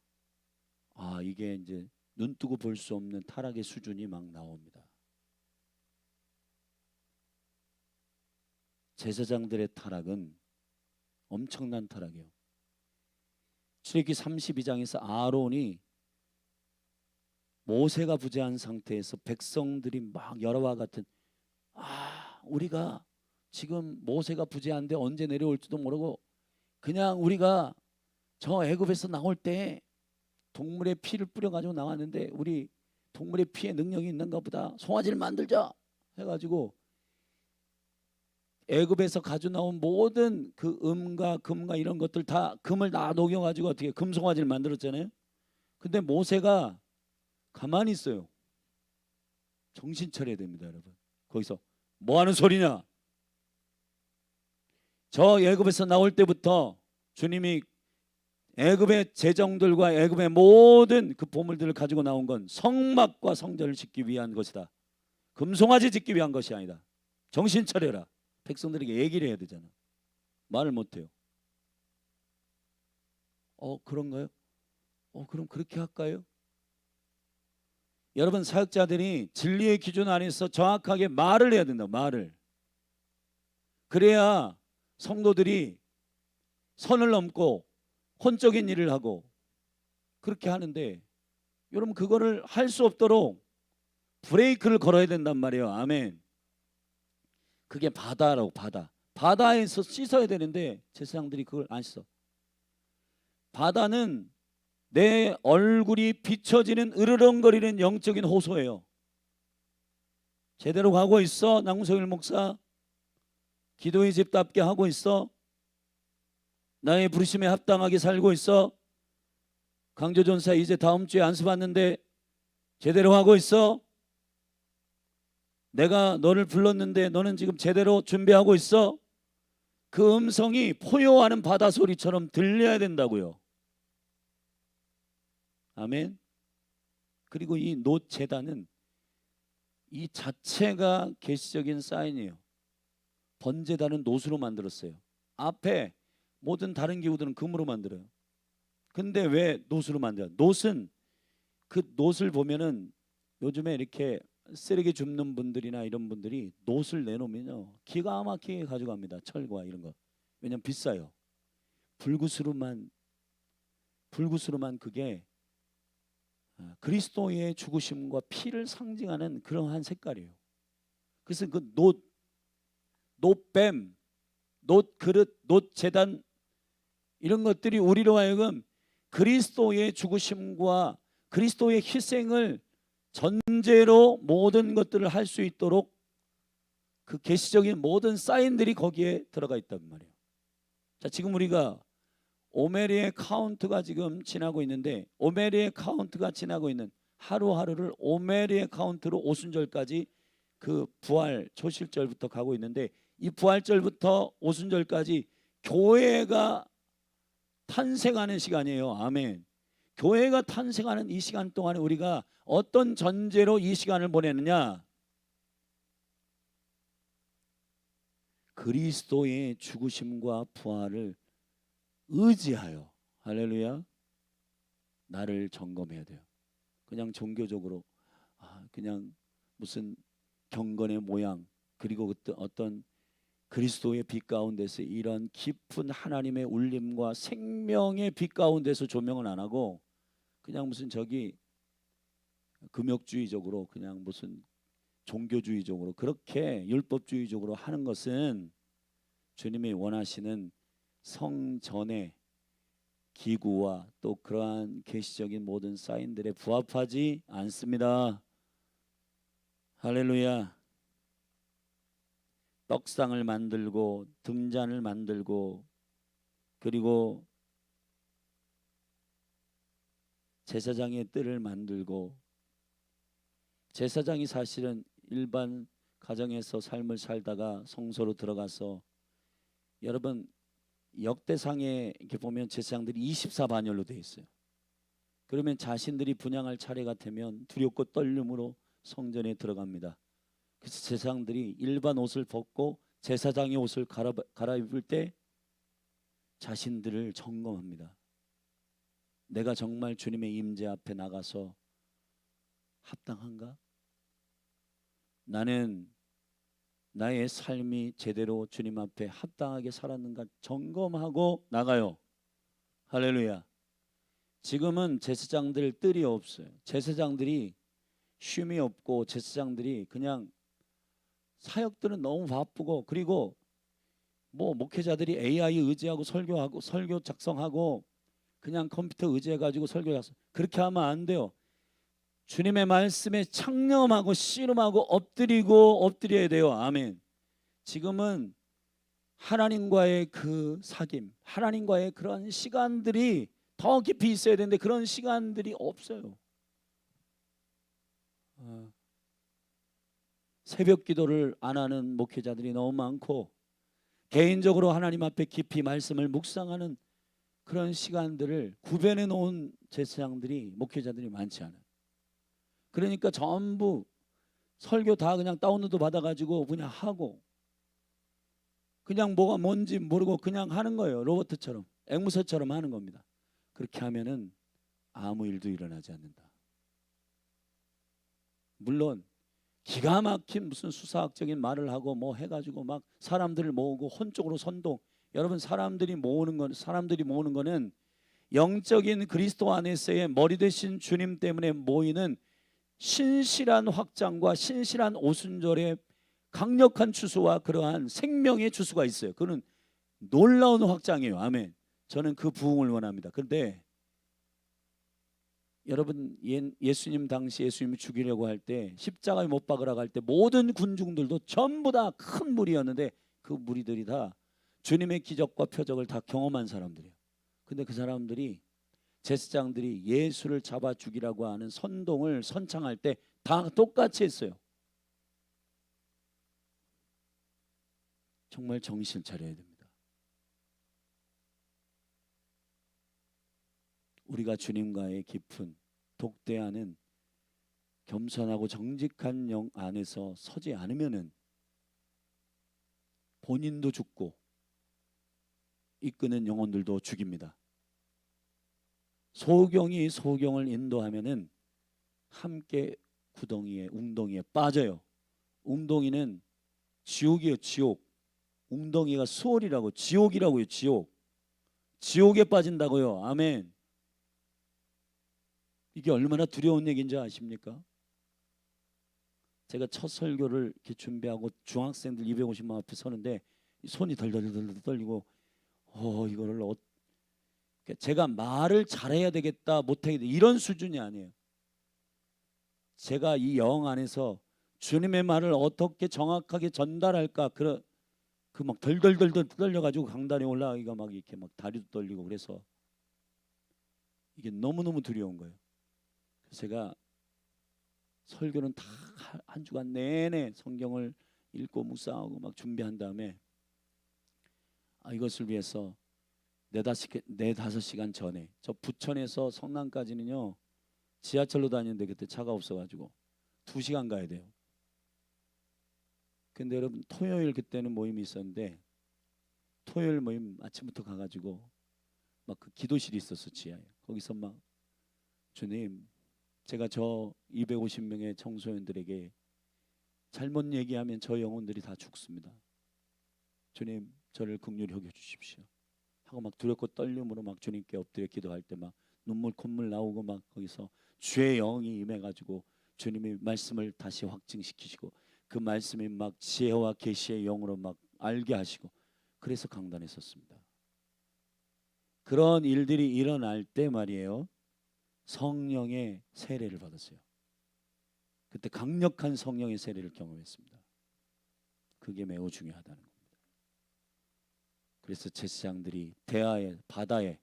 A: 이게 이제 눈뜨고 볼 수 없는 타락의 수준이 막 나옵니다. 제사장들의 타락은 엄청난 타락이에요. 출애굽기 32장에서 아론이 모세가 부재한 상태에서 백성들이 막 여러와 같은, 우리가 지금 모세가 부재한데 언제 내려올지도 모르고 그냥 우리가 저 애굽에서 나올 때 동물의 피를 뿌려가지고 나왔는데 우리 동물의 피에 능력이 있는가 보다, 송아지를 만들자 해가지고 애굽에서 가져 나온 모든 그 금과 이런 것들 다 금을 다 녹여가지고 어떻게 금송아지를 만들었잖아요. 근데 모세가 가만히 있어요. 정신 차려야 됩니다, 여러분. 거기서 뭐 하는 소리냐? 저 애굽에서 나올 때부터 주님이 애굽의 재정들과 애굽의 모든 그 보물들을 가지고 나온 건 성막과 성전을 짓기 위한 것이다. 금송아지 짓기 위한 것이 아니다. 정신 차려라. 백성들에게 얘기를 해야 되잖아. 말을 못해요. 그런가요? 그럼 그렇게 할까요? 여러분, 사역자들이 진리의 기준 안에서 정확하게 말을 해야 된다. 말을. 그래야 성도들이 선을 넘고 혼적인 일을 하고 그렇게 하는데, 여러분 그거를 할 수 없도록 브레이크를 걸어야 된단 말이에요. 아멘. 그게 바다라고. 바다에서 씻어야 되는데 제사장들이 그걸 안 씻어. 바다는 내 얼굴이 비춰지는 으르렁거리는 영적인 호소예요. 제대로 가고 있어? 남성일 목사, 기도의 집답게 하고 있어? 나의 부르심에 합당하게 살고 있어? 강조전사 이제 다음 주에 안수 받는데 제대로 하고 있어? 내가 너를 불렀는데 너는 지금 제대로 준비하고 있어? 그 음성이 포효하는 바다 소리처럼 들려야 된다고요. 아멘. 그리고 이 놋 제단은 이 자체가 계시적인 사인이에요. 번제단은 놋으로 만들었어요. 앞에 모든 다른 기구들은 금으로 만들어요. 근데 왜 놋으로 만들어요? 놋은 그 놋을 보면은 요즘에 이렇게 쓰레기 줍는 분들이나 이런 분들이 놋을 내놓으면요 기가 막히게 가져갑니다. 철과 이런 거. 왜냐면 비싸요. 불구스름한 그게 그리스도의 죽으심과 피를 상징하는 그러한 색깔이에요. 그래서 그 놋뱀, 놋그릇, 놋제단 이런 것들이 우리로 하여금 그리스도의 죽으심과 그리스도의 희생을 전제로 모든 것들을 할 수 있도록 그 계시적인 모든 사인들이 거기에 들어가 있단 말이에요. 자, 지금 우리가 오메리의 카운트가 지금 지나고 있는데, 오메리의 카운트가 지나고 있는 하루하루를 오메리의 카운트로 오순절까지 그 부활 초실절부터 가고 있는데, 이 부활절부터 오순절까지 교회가 탄생하는 시간이에요. 아멘. 교회가 탄생하는 이 시간 동안에 우리가 어떤 전제로 이 시간을 보내느냐? 그리스도의 죽으심과 부활을 의지하여, 할렐루야, 나를 점검해야 돼요. 그냥 종교적으로 그냥 무슨 경건의 모양, 그리고 어떤 그리스도의 빛 가운데서 이런 깊은 하나님의 울림과 생명의 빛 가운데서 조명을 안 하고 그냥 무슨 저기 금욕주의적으로 그냥 무슨 종교주의적으로 그렇게 율법주의적으로 하는 것은 주님이 원하시는 성전의 기구와 또 그러한 계시적인 모든 사인들에 부합하지 않습니다. 할렐루야. 떡상을 만들고 등잔을 만들고 그리고 제사장의 뜰을 만들고, 제사장이 사실은 일반 가정에서 삶을 살다가 성소로 들어가서, 여러분 역대상에 이렇게 보면 제사장들이 24반열로 되어 있어요. 그러면 자신들이 분향할 차례가 되면 두렵고 떨림으로 성전에 들어갑니다. 그래서 제사장들이 일반 옷을 벗고 제사장의 옷을 갈아입을 때 자신들을 점검합니다. 내가 정말 주님의 임재 앞에 나가서 합당한가? 나는 나의 삶이 제대로 주님 앞에 합당하게 살았는가 점검하고 나가요. 할렐루야. 지금은 제사장들 뜰이 없어요. 제사장들이 쉼이 없고 제사장들이 그냥 사역들은 너무 바쁘고, 그리고 뭐 목회자들이 AI 의지하고 설교하고 설교 작성하고 그냥 컴퓨터 의지해 가지고 설교 작성, 그렇게 하면 안 돼요. 주님의 말씀에 창념하고 씨름하고 엎드려야 돼요. 아멘. 지금은 하나님과의 그 사귐, 하나님과의 그런 시간들이 더 깊이 있어야 되는데 그런 시간들이 없어요. 새벽 기도를 안 하는 목회자들이 너무 많고, 개인적으로 하나님 앞에 깊이 말씀을 묵상하는 그런 시간들을 구별해 놓은 제사장들이, 목회자들이 많지 않아요. 그러니까 전부 설교 다 그냥 다운로드 받아가지고 그냥 하고, 그냥 뭐가 뭔지 모르고 그냥 하는 거예요. 로봇처럼, 앵무새처럼 하는 겁니다. 그렇게 하면은 아무 일도 일어나지 않는다. 물론 기가 막힌 무슨 수사학적인 말을 하고 뭐 해가지고 막 사람들을 모으고 혼적으로 선동. 여러분, 사람들이 모으는 거는 영적인 그리스도 안에서의 머리 되신 주님 때문에 모이는 신실한 확장과 신실한 오순절의 강력한 추수와 그러한 생명의 추수가 있어요. 그는 놀라운 확장이에요. 아멘. 저는 그 부흥을 원합니다. 그런데 여러분, 예수님 당시 예수님을 죽이려고 할 때 십자가에 못 박으러 갈 때 모든 군중들도 전부 다 큰 무리였는데 그 무리들이 다 주님의 기적과 표적을 다 경험한 사람들이에요. 근데 그 사람들이, 제사장들이 예수를 잡아 죽이라고 하는 선동을 선창할 때 다 똑같이 했어요. 정말 정신을 차려야 됩니다. 우리가 주님과의 깊은 독대하는 겸손하고 정직한 영 안에서 서지 않으면은 본인도 죽고 이끄는 영혼들도 죽입니다. 소경이 소경을 인도하면은 함께 구덩이에, 웅덩이에 빠져요. 웅덩이는 지옥이에요. 지옥. 웅덩이가 수월이라고, 지옥이라고요. 지옥. 지옥에 빠진다고요. 아멘. 이게 얼마나 두려운 얘기인지 아십니까? 제가 첫 설교를 이렇게 준비하고 중학생들 250명 앞에 서는데 손이 덜덜덜 떨리고, 이거를 제가 말을 잘해야 되겠다, 못해야 되겠다, 이런 수준이 아니에요. 제가 이 영 안에서 주님의 말을 어떻게 정확하게 전달할까, 그 막 덜덜덜 떨려가지고 강단에 올라가기가 막 이렇게 막 다리도 떨리고, 그래서 이게 너무너무 두려운 거예요. 그래서 제가 설교는 다 한 주간 내내 성경을 읽고 묵상하고 막 준비한 다음에 이것을 위해서 4-5시간 전에, 저 부천에서 성남까지는요 지하철로 다니는데 그때 차가 없어가지고 2시간 가야 돼요. 근데 여러분, 토요일 그때는 모임이 있었는데 토요일 모임 아침부터 가가지고 막 그 기도실이 있었어, 지하에. 거기서 막, 주님, 제가 저 250명의 청소년들에게 잘못 얘기하면 저 영혼들이 다 죽습니다. 주님, 저를 긍휼히 여겨 주십시오 하고 막 두렵고 떨림으로 막 주님께 엎드려 기도할 때 막 눈물 콧물 나오고, 막 거기서 주의 영이 임해가지고 주님이 말씀을 다시 확증시키시고 그 말씀이 막 지혜와 계시의 영으로 막 알게 하시고, 그래서 강단에 섰습니다. 그런 일들이 일어날 때 말이에요, 성령의 세례를 받았어요. 그때 강력한 성령의 세례를 경험했습니다. 그게 매우 중요하다는 겁니다. 그래서 제사장들이 대하에, 바다에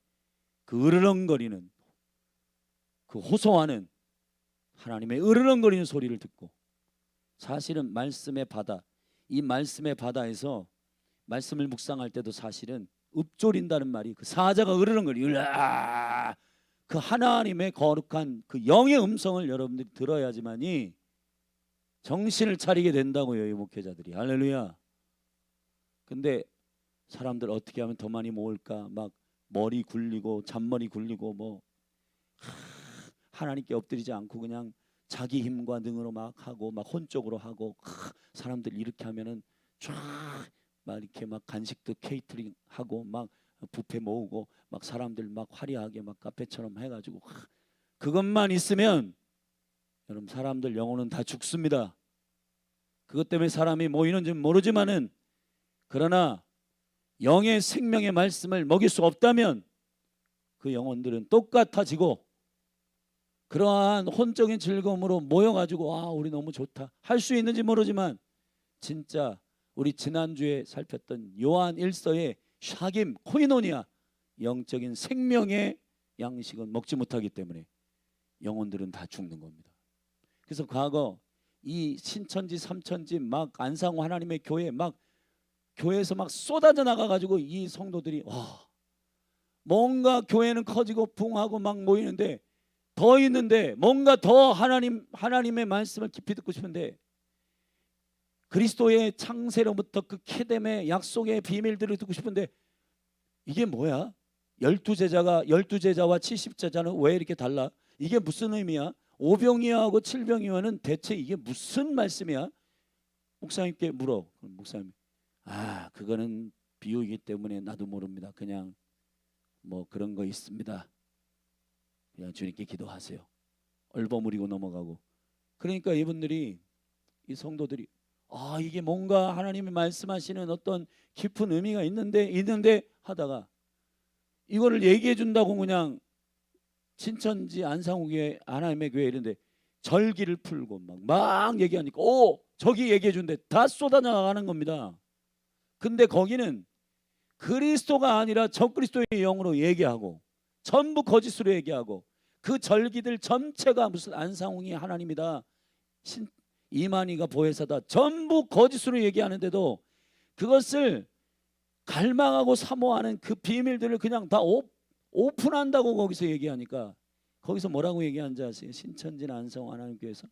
A: 그 으르렁거리는, 그 호소하는 하나님의 으르렁거리는 소리를 듣고, 사실은 말씀의 바다, 이 말씀의 바다에서 말씀을 묵상할 때도 사실은 읊조린다는 말이, 그 사자가 으르렁거리, 으아, 그 하나님의 거룩한 그 영의 음성을 여러분들이 들어야지만이 정신을 차리게 된다고요, 이 목회자들이. 할렐루야. 근데 사람들 어떻게 하면 더 많이 모을까, 막 머리 굴리고 잔머리 굴리고 뭐 하나님께 엎드리지 않고 그냥 자기 힘과 능으로 막 하고, 막 혼적으로 하고, 사람들 이렇게 하면은 쫙 막 이렇게 막 간식도 케이터링 하고 막 뷔페 모으고 막 사람들 막 화려하게 막 카페처럼 해가지고, 그것만 있으면 여러분, 사람들 영혼은 다 죽습니다. 그것 때문에 사람이 모이는지 모르지만은, 그러나 영의 생명의 말씀을 먹일 수 없다면 그 영혼들은 똑같아지고, 그러한 혼적인 즐거움으로 모여가지고 우리 너무 좋다 할 수 있는지 모르지만, 진짜 우리 지난주에 살폈던 요한 1서의 샤김, 코이노니아, 영적인 생명의 양식은 먹지 못하기 때문에 영혼들은 다 죽는 겁니다. 그래서 과거 이 신천지 삼천지 막 안상호 하나님의 교회, 막 교회에서 막 쏟아져 나가가지고 이 성도들이 뭔가 교회는 커지고 부흥하고 막 모이는데, 더 있는데 뭔가 더 하나님의 말씀을 깊이 듣고 싶은데, 그리스도의 창세로부터 그 케뎀의 약속의 비밀들을 듣고 싶은데, 이게 뭐야? 12제자와 70제자는 왜 이렇게 달라? 이게 무슨 의미야? 오병이어하고 칠병이어는 대체 이게 무슨 말씀이야? 목사님께 물어. 목사님, 그거는 비유이기 때문에 나도 모릅니다. 그냥 뭐 그런 거 있습니다. 그냥 주님께 기도하세요. 얼버무리고 넘어가고. 그러니까 이분들이, 이 성도들이 이게 뭔가 하나님이 말씀하시는 어떤 깊은 의미가 있는데 하다가 이거를 얘기해 준다고 그냥 신천지 안상우교회 하나님의 교회 이런데 절기를 풀고 막 얘기하니까 저기 얘기해 준대 다 쏟아나가는 겁니다. 근데 거기는 그리스도가 아니라 적그리스도의 영으로 얘기하고 전부 거짓으로 얘기하고 그 절기들 전체가 무슨 안상웅이 하나님이다, 이만희가 보혜사다, 전부 거짓으로 얘기하는데도 그것을 갈망하고 사모하는 그 비밀들을 그냥 다 오픈한다고 거기서 얘기하니까 거기서 뭐라고 얘기하는지 아세요? 신천지나 안상웅 하나님교회에서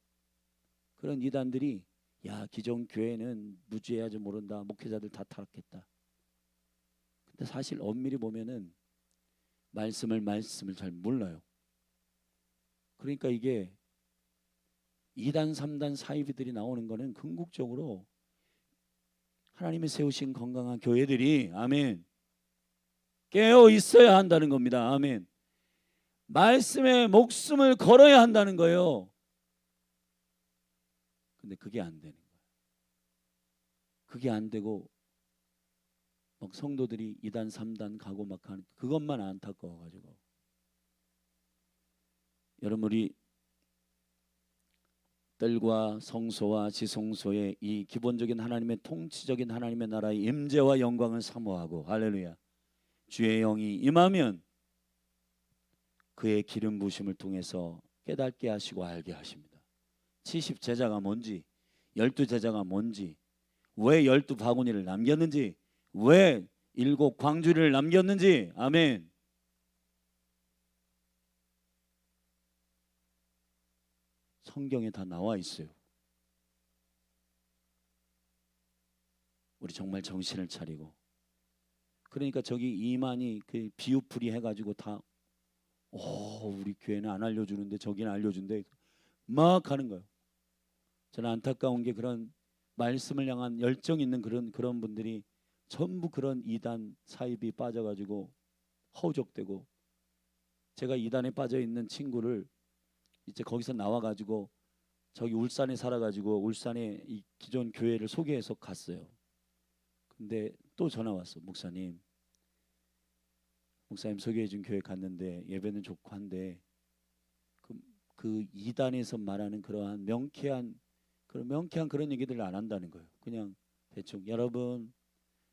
A: 그런 이단들이 야 기존 교회는 무지해야지 모른다, 목회자들 다 타락했다. 근데 사실 엄밀히 보면은 말씀을 잘 몰라요. 그러니까 이게 2단 3단 사이비들이 나오는 거는 궁극적으로 하나님이 세우신 건강한 교회들이 아멘 깨어 있어야 한다는 겁니다. 아멘. 말씀에 목숨을 걸어야 한다는 거예요. 근데 그게 안 되는 거예요. 그게 안 되고 막 성도들이 2단 3단 가고 막 하는 그것만 안타까워가지고 여러분 우리 뜰과 성소와 지성소의 이 기본적인 하나님의 통치적인 하나님의 나라의 임재와 영광을 사모하고 할렐루야 주의 영이 임하면 그의 기름 부으심을 통해서 깨닫게 하시고 알게 하십니다. 70 제자가 뭔지 12 제자가 뭔지 왜 12 바구니를 남겼는지 왜 7 광주리를 남겼는지 아멘. 성경에 다 나와 있어요. 우리 정말 정신을 차리고 그러니까 저기 이만희 그 비유풀이 해가지고 다 우리 교회는 안 알려주는데 저기는 알려준대 막 하는 거예요. 저는 안타까운 게 그런 말씀을 향한 열정 있는 그런 분들이 전부 그런 이단 사입이 빠져가지고 허우적대고 제가 이단에 빠져 있는 친구를 이제 거기서 나와가지고 저기 울산에 살아가지고 울산에 이 기존 교회를 소개해서 갔어요. 근데 또 전화 왔어. 목사님 소개해준 교회 갔는데 예배는 좋고 한데 그 이단에서 말하는 그러한 명쾌한 그런 얘기들을 안 한다는 거예요. 그냥 대충 여러분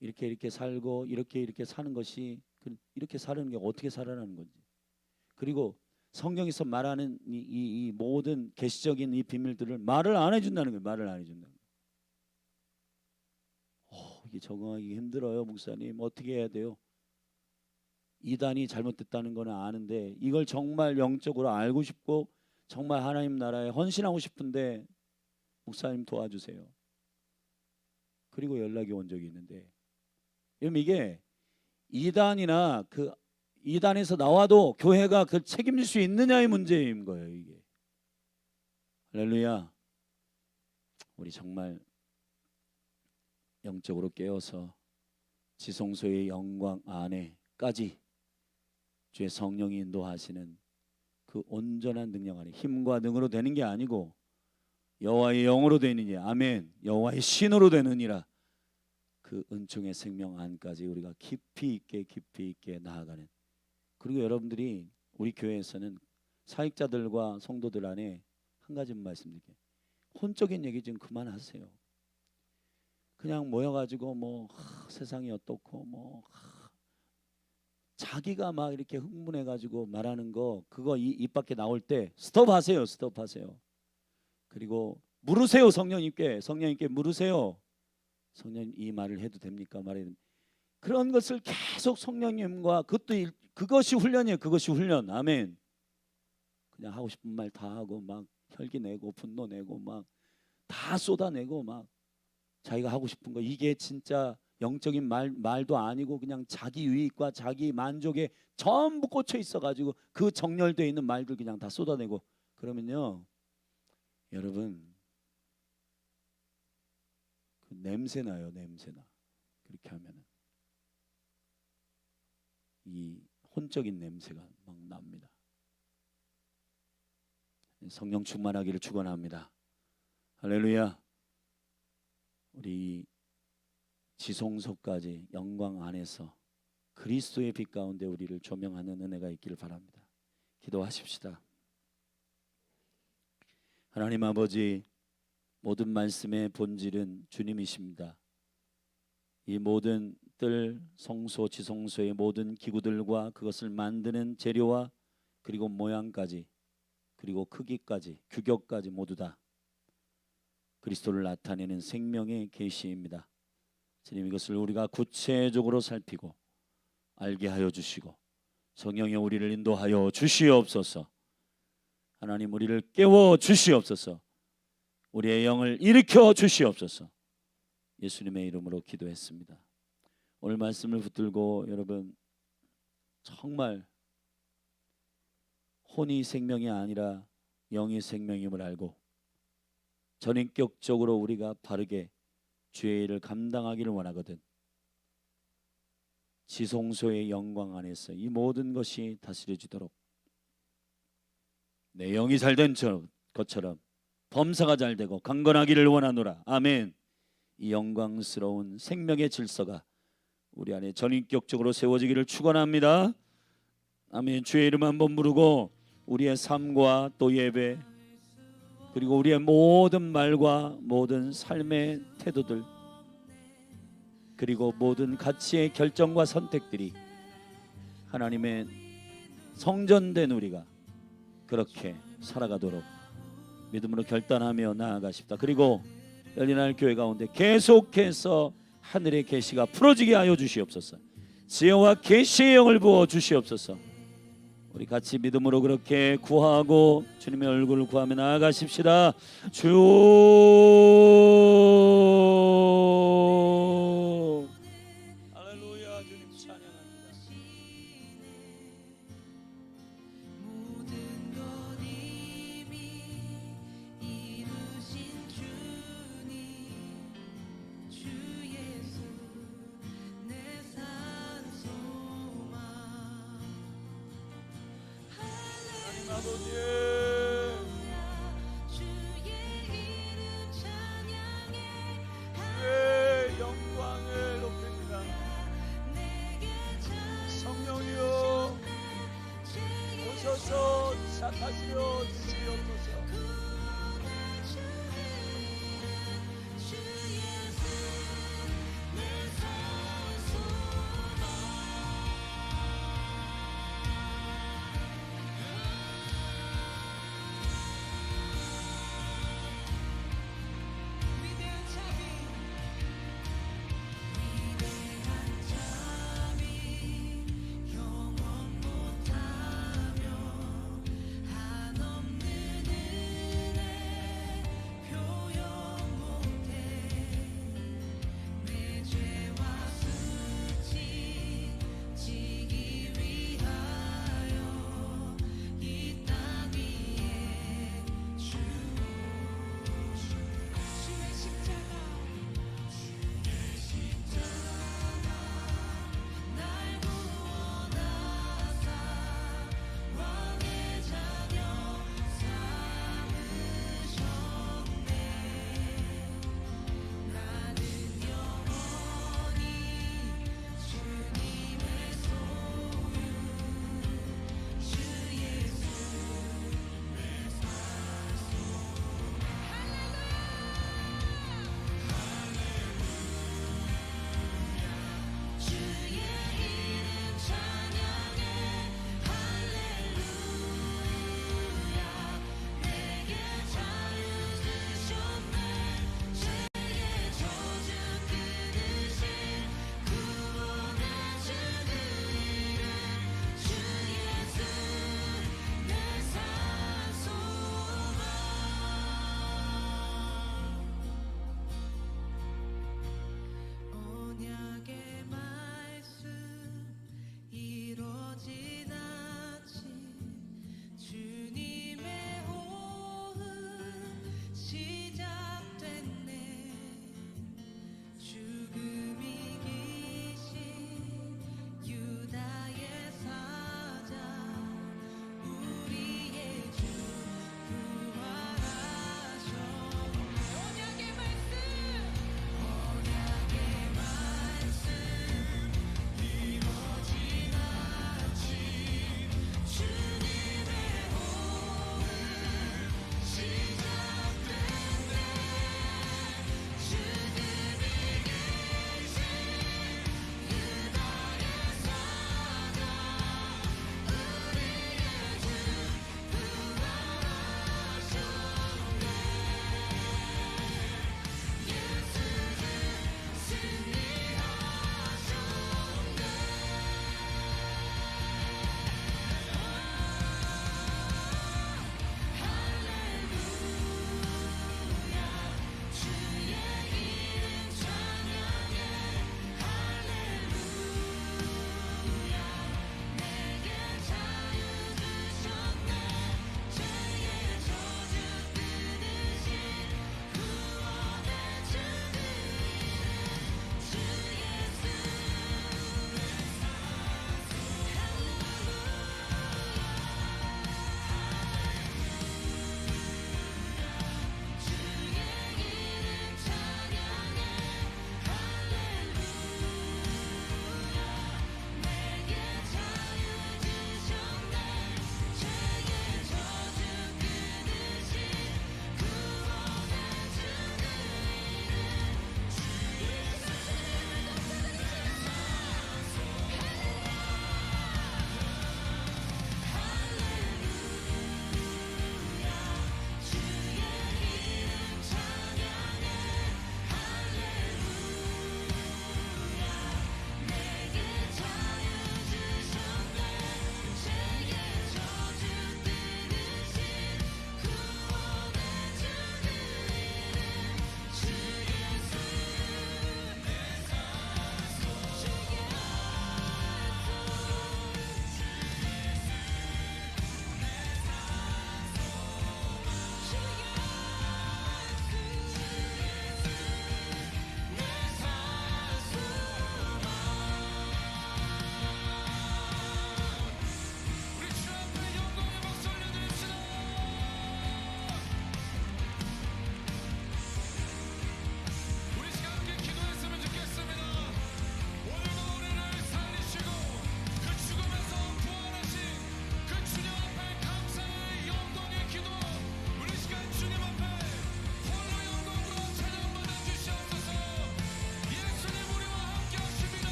A: 이렇게 살고 이렇게 사는 것이 이렇게 사는 게 어떻게 살아나는 건지 그리고 성경에서 말하는 이 모든 계시적인 이 비밀들을 말을 안 해준다는 거예요. 말을 안 해준다는 거예요. 이게 적응하기 힘들어요. 목사님 어떻게 해야 돼요? 이단이 잘못됐다는 거는 아는데 이걸 정말 영적으로 알고 싶고 정말 하나님 나라에 헌신하고 싶은데 목사님 도와주세요. 그리고 연락이 온 적이 있는데 이게 이단이나 그 이단에서 나와도 교회가 그 책임질 수 있느냐의 문제인 거예요. 이게 할렐루야. 우리 정말 영적으로 깨어서 지성소의 영광 안에까지 주의 성령이 인도하시는 그 온전한 능력 안에 힘과 능으로 되는 게 아니고 여호와의 영으로 되느니 아멘 여호와의 신으로 되느니라 그 은총의 생명 안까지 우리가 깊이 있게 나아가는 그리고 여러분들이 우리 교회에서는 사역자들과 성도들 안에 한 가지만 말씀드릴게요. 혼적인 얘기 좀 그만하세요. 그냥 모여가지고 세상이 어떻고 자기가 막 이렇게 흥분해가지고 말하는 거 그거 입 밖에 나올 때 스톱하세요. 그리고 물으세요. 성령님께 물으세요. 성령님 이 말을 해도 됩니까? 그런 것을 계속 성령님과 그것이 훈련이에요. 그것이 훈련. 아멘. 그냥 하고 싶은 말 다 하고 막 혈기 내고 분노 내고 막 다 쏟아내고 막 자기가 하고 싶은 거 이게 진짜 영적인 말도 아니고 그냥 자기 유익과 자기 만족에 전부 꽂혀 있어가지고 그 정렬되어 있는 말들 그냥 다 쏟아내고 그러면요 여러분 그 냄새 나요. 그렇게 하면은 이 혼적인 냄새가 막 납니다. 성령 충만하기를 축원합니다. 할렐루야. 우리 지성소까지 영광 안에서 그리스도의 빛 가운데 우리를 조명하는 은혜가 있기를 바랍니다. 기도하십시다. 하나님 아버지, 모든 말씀의 본질은 주님이십니다. 이 모든 뜰, 성소, 지성소의 모든 기구들과 그것을 만드는 재료와 그리고 모양까지 그리고 크기까지 규격까지 모두 다 그리스도를 나타내는 생명의 계시입니다. 주님, 이것을 우리가 구체적으로 살피고 알게 하여 주시고 성령의 우리를 인도하여 주시옵소서. 하나님, 우리를 깨워 주시옵소서. 우리의 영을 일으켜 주시옵소서. 예수님의 이름으로 기도했습니다. 오늘 말씀을 붙들고 여러분, 정말 혼이 생명이 아니라 영이 생명임을 알고 전인격적으로 우리가 바르게 주의 일을 감당하기를 원하거든. 지성소의 영광 안에서 이 모든 것이 다스려지도록 내 영이 잘된 것처럼 범사가 잘되고 강건하기를 원하노라. 아멘. 이 영광스러운 생명의 질서가 우리 안에 전인격적으로 세워지기를 축원합니다. 아멘. 주의 이름 한번 부르고 우리의 삶과 또 예배 그리고 우리의 모든 말과 모든 삶의 태도들 그리고 모든 가치의 결정과 선택들이 하나님의 성전된 우리가 그렇게 살아가도록 믿음으로 결단하며 나아가십니다. 그리고 열린하늘 교회 가운데 계속해서 하늘의 계시가 풀어지게 하여 주시옵소서. 지혜와 계시의 영을 부어 주시옵소서. 우리 같이 믿음으로 그렇게 구하고 주님의 얼굴을 구하며 나아가십시다. 주 할렐루야. 주님 찬양합니다.
C: 모든 것 이미 이루신 주님, 주 예수 내 산 소망.
A: 하나님 아버지,
C: 주의 이름 찬양해.
A: 주의 영광을 높입니다.
C: 내게
A: 성령이여
C: 죄
A: 오셔서 시작하시려 주시옵소서.